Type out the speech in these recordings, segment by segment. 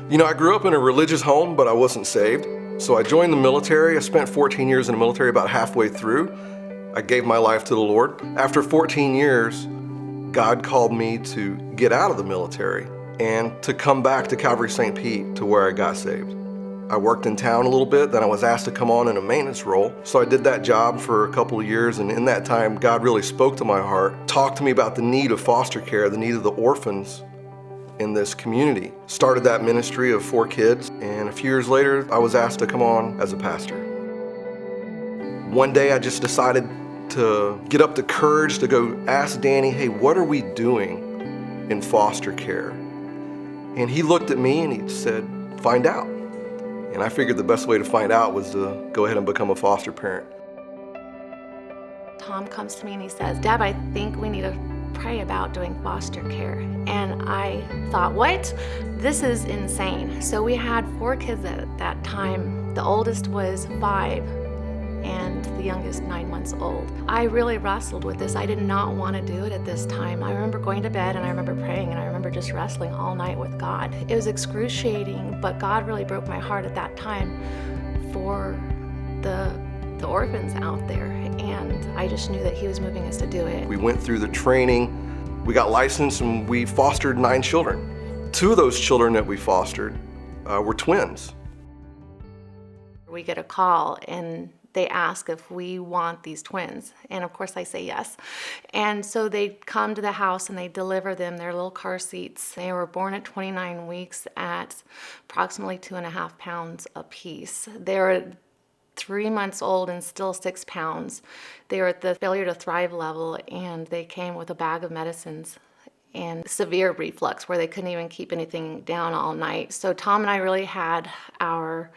You know, I grew up in a religious home, but I wasn't saved. So I joined the military. I spent 14 years in the military. About halfway through, I gave my life to the Lord. After 14 years, God called me to get out of the military and to come back to Calvary St. Pete, to where I got saved. I worked in town a little bit, then I was asked to come on in a maintenance role. So I did that job for a couple of years, and in that time, God really spoke to my heart, talked to me about the need of foster care, the need of the orphans in this community. Started that ministry of 4 kids, and a few years later, I was asked to come on as a pastor. One day, I just decided to get up the courage to go ask Danny, hey, what are we doing in foster care? And he looked at me and he said, find out. And I figured the best way to find out was to go ahead and become a foster parent. Tom comes to me and he says, Deb, I think we need to pray about doing foster care. And I thought, what? This is insane. So we had 4 kids at that time. The oldest was 5 and the youngest 9 months old. I really wrestled with this. I did not want to do it at this time. I remember going to bed and I remember praying and I remember just wrestling all night with God. It was excruciating, but God really broke my heart at that time for the orphans out there, and I just knew that He was moving us to do it. We went through the training, we got licensed, and we fostered 9 children. 2 of those children that we fostered were twins. We get a call and they ask if we want these twins, and of course I say yes. And so they come to the house and they deliver them their little car seats. They were born at 29 weeks at approximately 2.5 pounds apiece. They were 3 months old and still 6 pounds. They were at the failure to thrive level, and they came with a bag of medicines and severe reflux where they couldn't even keep anything down all night. So Tom and I really had our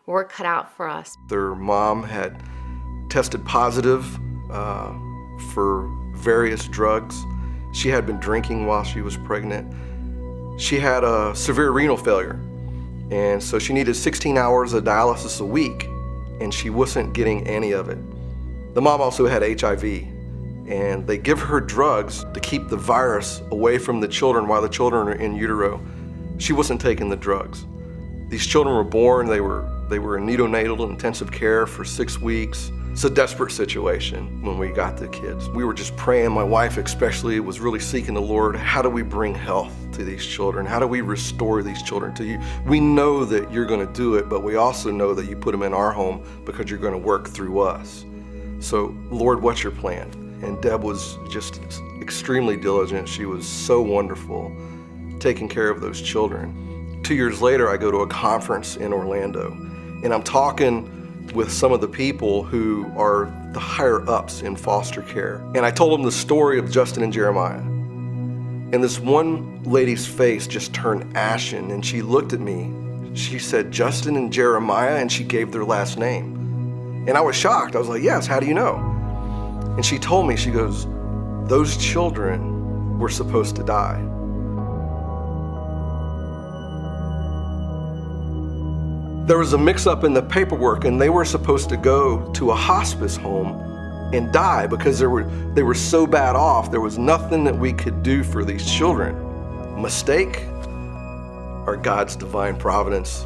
work cut out for us. Their mom had tested positive for various drugs. She had been drinking while she was pregnant. She had a severe renal failure, and so she needed 16 hours of dialysis a week, and she wasn't getting any of it. The mom also had HIV, and they give her drugs to keep the virus away from the children while the children are in utero. She wasn't taking the drugs. These children were born, they were in neonatal intensive care for 6 weeks. It's a desperate situation when we got the kids. We were just praying, my wife especially was really seeking the Lord. How do we bring health to these children? How do we restore these children to you? We know that you're gonna do it, but we also know that you put them in our home because you're gonna work through us. So, Lord, what's your plan? And Deb was just extremely diligent. She was so wonderful taking care of those children. 2 years later, I go to a conference in Orlando, and I'm talking with some of the people who are the higher ups in foster care. And I told them the story of Justin and Jeremiah. And this one lady's face just turned ashen, and she looked at me. She said, Justin and Jeremiah, and she gave their last name. And I was shocked. I was like, yes, how do you know? And she told me, she goes, those children were supposed to die. There was a mix-up in the paperwork, and they were supposed to go to a hospice home and die because they were so bad off. There was nothing that we could do for these children. Mistake or God's divine providence?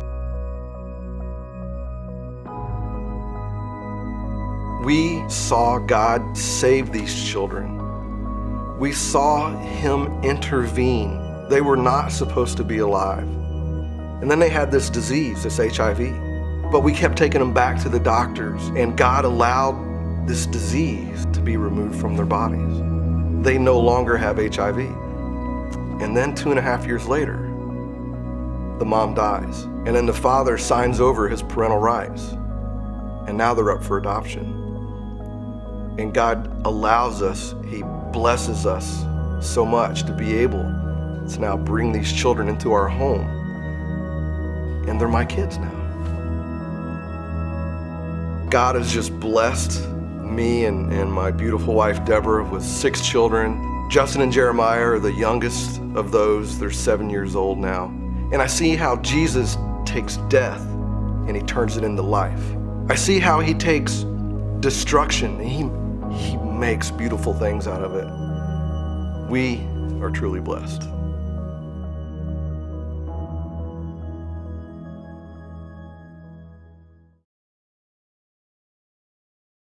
We saw God save these children. We saw Him intervene. They were not supposed to be alive. And then they had this disease, this HIV. But we kept taking them back to the doctors, and God allowed this disease to be removed from their bodies. They no longer have HIV. And then 2.5 years later, the mom dies. And then the father signs over his parental rights. And now they're up for adoption. And God allows us, He blesses us so much to be able to now bring these children into our home. And they're my kids now. God has just blessed me and my beautiful wife, Deborah, with 6 children. Justin and Jeremiah are the youngest of those. They're 7 years old now. And I see how Jesus takes death and He turns it into life. I see how He takes destruction and He makes beautiful things out of it. We are truly blessed.